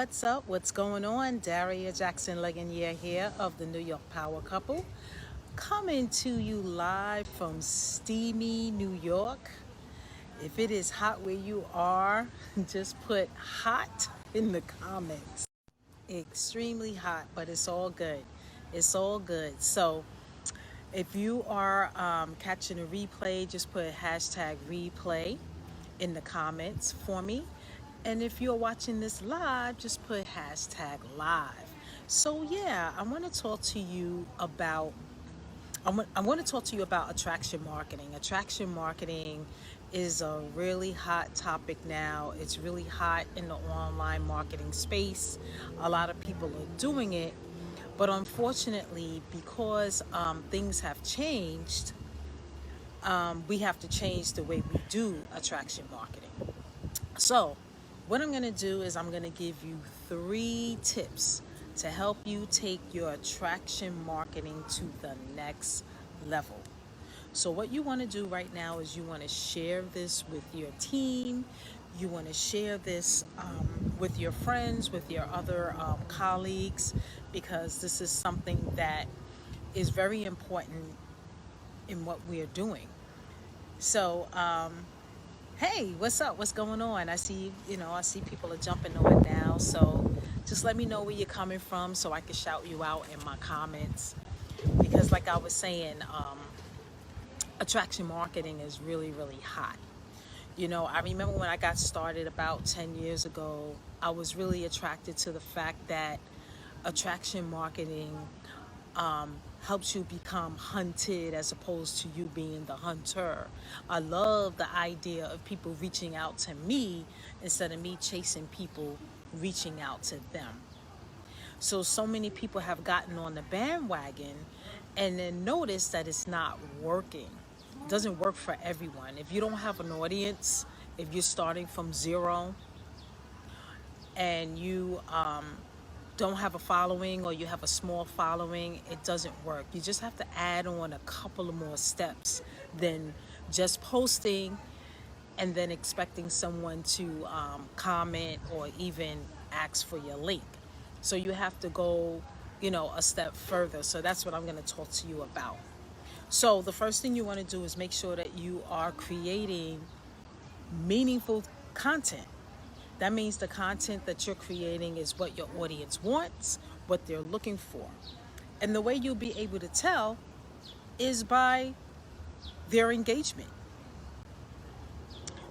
what's up? What's going on? Daria Jackson Legonier here of the New York Power Couple, coming to you live from steamy New York. If it is hot where you are, just put hot in the comments. Extremely hot, but it's all good. It's all good. So if you are catching a replay, just put hashtag replay in the comments for me. And if you're watching this live, just put hashtag live. So yeah, I want to talk to you about attraction marketing. Attraction marketing is a really hot topic now. It's really hot in the online marketing space. A lot of people are doing it, but unfortunately, because things have changed, we have to change the way we do attraction marketing. So what I'm going to do is I'm going to give you 3 tips to help you take your attraction marketing to the next level. So what you want to do right now is you want to share this with your team. You want to share this with your friends, with your other colleagues, because this is something that is very important in what we are doing. So, hey, what's up? What's going on? I see people are jumping on now. So just let me know where you're coming from so I can shout you out in my comments. Because like I was saying, attraction marketing is really, really hot. I remember when I got started about 10 years ago, I was really attracted to the fact that attraction marketing helps you become hunted as opposed to you being the hunter. I love the idea of people reaching out to me instead of me chasing people reaching out to them. So many people have gotten on the bandwagon and then noticed that it's not working. It doesn't work for everyone. If you don't have an audience, if you're starting from zero and you don't have a following, or you have a small following, it doesn't work. You just have to add on a couple of more steps than just posting and then expecting someone to comment or even ask for your link. So you have to go, a step further. So that's what I'm going to talk to you about. So the first thing you want to do is make sure that you are creating meaningful content. That means the content that you're creating is what your audience wants, what they're looking for. And the way you'll be able to tell is by their engagement.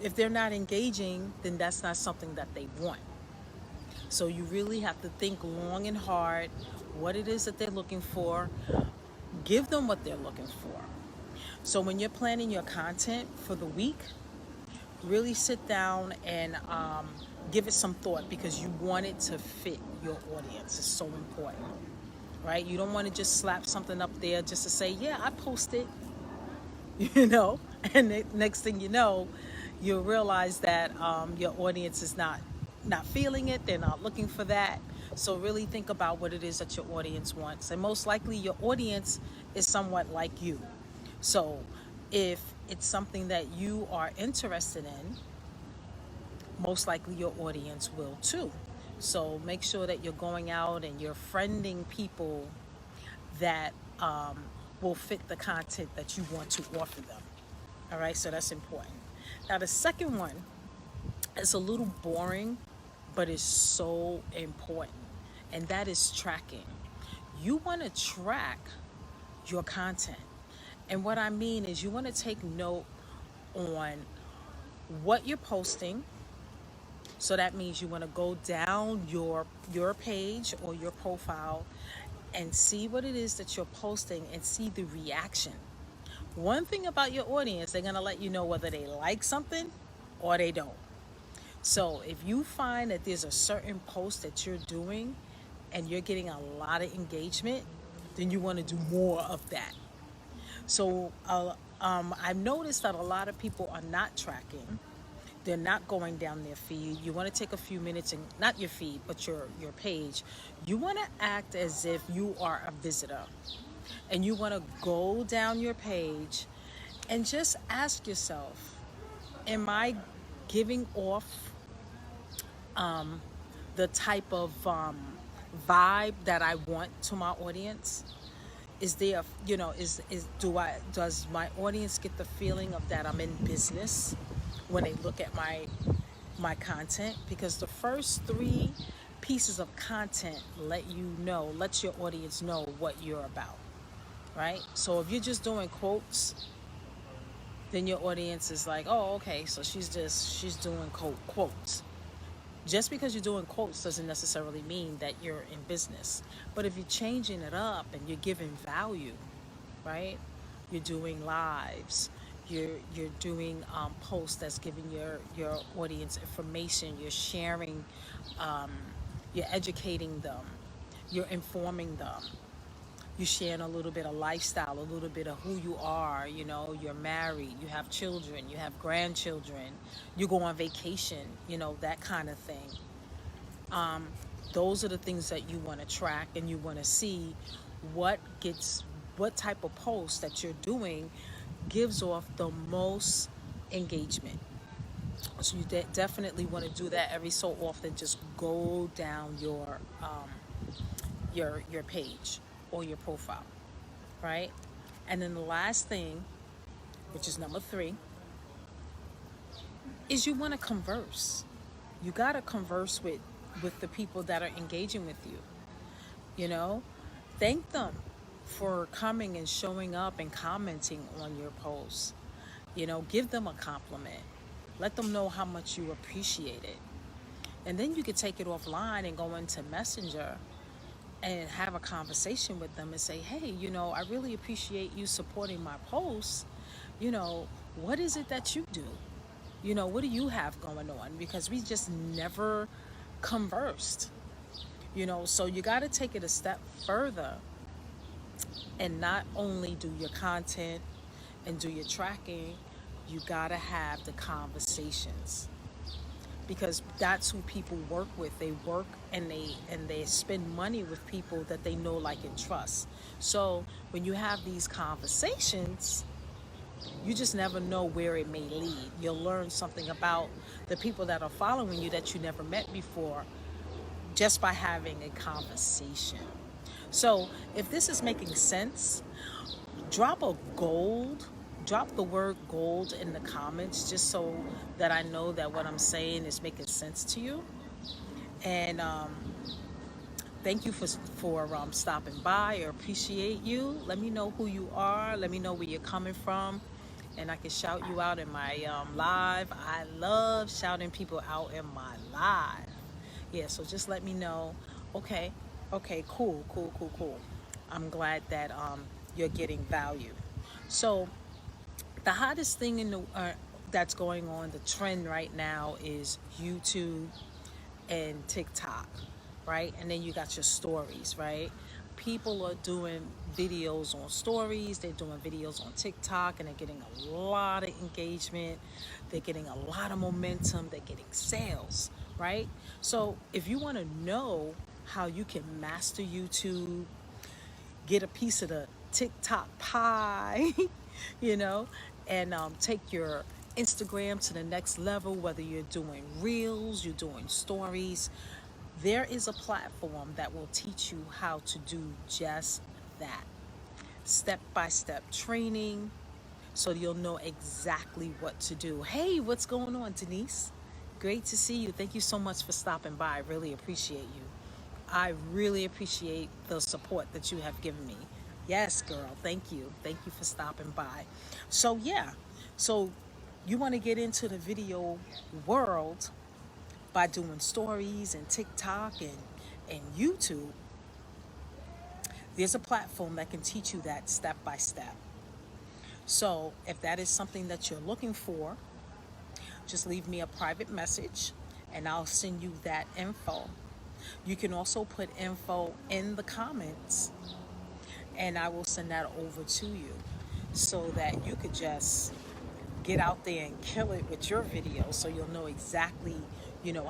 If they're not engaging, then that's not something that they want. So you really have to think long and hard what it is that they're looking for. Give them what they're looking for. So when you're planning your content for the week, really sit down and give it some thought, because you want it to fit your audience. It's so important, right? You don't want to just slap something up there just to say, yeah, I posted, and the next thing you know, you'll realize that your audience is not feeling it. They're not looking for that. So really think about what it is that your audience wants. And most likely your audience is somewhat like you. So if it's something that you are interested in, most likely your audience will too. So make sure that you're going out and you're friending people that will fit the content that you want to offer them. All right, so that's important. Now the second one is a little boring, but it's so important, and that is tracking. You want to track your content. And what I mean is you want to take note on what you're posting. So that means you want to go down your page or your profile and see what it is that you're posting and see the reaction. One thing about your audience, they're going to let you know whether they like something or they don't. So if you find that there's a certain post that you're doing and you're getting a lot of engagement, then you want to do more of that. So I've noticed that a lot of people are not tracking. They're not going down their feed. You want to take a few minutes, and not your feed, but your page. You want to act as if you are a visitor, and you want to go down your page and just ask yourself, am I giving off the type of vibe that I want to my audience? Is there, does my audience get the feeling of that I'm in business when they look at my content? Because the first 3 pieces of content lets your audience know what you're about, right? So if you're just doing quotes, then your audience is like, oh, okay, so she's doing quotes. Just because you're doing quotes doesn't necessarily mean that you're in business. But if you're changing it up and you're giving value, right? You're doing lives. You're doing posts that's giving your audience information. You're sharing. You're educating them. You're informing them. You're sharing a little bit of lifestyle, a little bit of who you are. You're married, you have children, you have grandchildren, you go on vacation, that kind of thing. Those are the things that you want to track, and you want to see what type of post that you're doing gives off the most engagement. So you definitely want to do that every so often. Just go down your page or your profile, right? And then the last thing, which is number 3, is you want to converse. You got to converse with the people that are engaging with you. Thank them for coming and showing up and commenting on your posts. Give them a compliment. Let them know how much you appreciate it. And then you could take it offline and go into Messenger and have a conversation with them and say, hey, I really appreciate you supporting my posts. What is it that you do? What do you have going on? Because we just never conversed. So you got to take it a step further and not only do your content and do your tracking, you got to have the conversations. Because that's who people work with. They work and they spend money with people that they know, like, and trust. So when you have these conversations, you just never know where it may lead. You'll learn something about the people that are following you that you never met before, just by having a conversation. So if this is making sense, drop the word gold in the comments, just so that I know that what I'm saying is making sense to you. And thank you for stopping by. I appreciate you. Let me know who you are. Let me know where you're coming from, and I can shout you out in my live. I love shouting people out in my live. Yeah, so just let me know. Okay, cool. I'm glad that you're getting value. So the hottest thing that's going on, the trend right now, is YouTube and TikTok, right? And then you got your stories, right? People are doing videos on stories, they're doing videos on TikTok, and they're getting a lot of engagement, they're getting a lot of momentum, they're getting sales, right? So if you want to know how you can master YouTube, get a piece of the TikTok pie, and take your Instagram to the next level, whether you're doing reels, you're doing stories, there is a platform that will teach you how to do just that. Step-by-step training, so you'll know exactly what to do. Hey, what's going on, Denise? Great to see you. Thank you so much for stopping by. I really appreciate you. I really appreciate the support that you have given me. Yes, girl. Thank you. Thank you for stopping by. So, yeah. So, you want to get into the video world by doing stories and TikTok and YouTube. There's a platform that can teach you that step by step. So, if that is something that you're looking for, just leave me a private message and I'll send you that info. You can also put info in the comments and I will send that over to you so that you could just get out there and kill it with your videos, so you'll know exactly,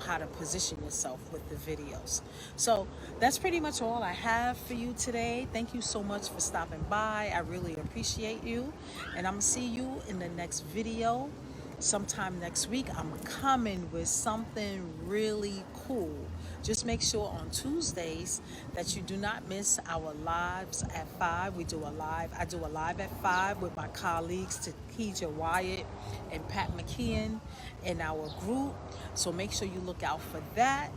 how to position yourself with the videos. So that's pretty much all I have for you today. Thank you so much for stopping by. I really appreciate you, and I'm gonna see you in the next video sometime next week. I'm coming with something really cool. Just make sure on Tuesdays that you do not miss our lives at 5. I do a live at 5 with my colleagues Takija Wyatt and Pat McKeon in our group. So make sure you look out for that.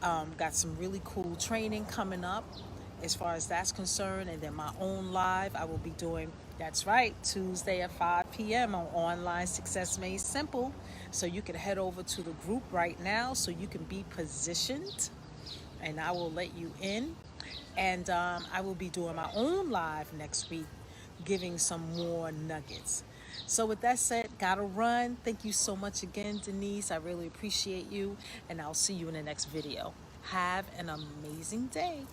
Got some really cool training coming up as far as that's concerned. And then my own live I will be doing, that's right, Tuesday at 5 p.m. on Online Success Made Simple. So you can head over to the group right now so you can be positioned, and I will let you in. And I will be doing my own live next week, giving some more nuggets. So with that said, gotta run. Thank you so much again, Denise. I really appreciate you, and I'll see you in the next video. Have an amazing day.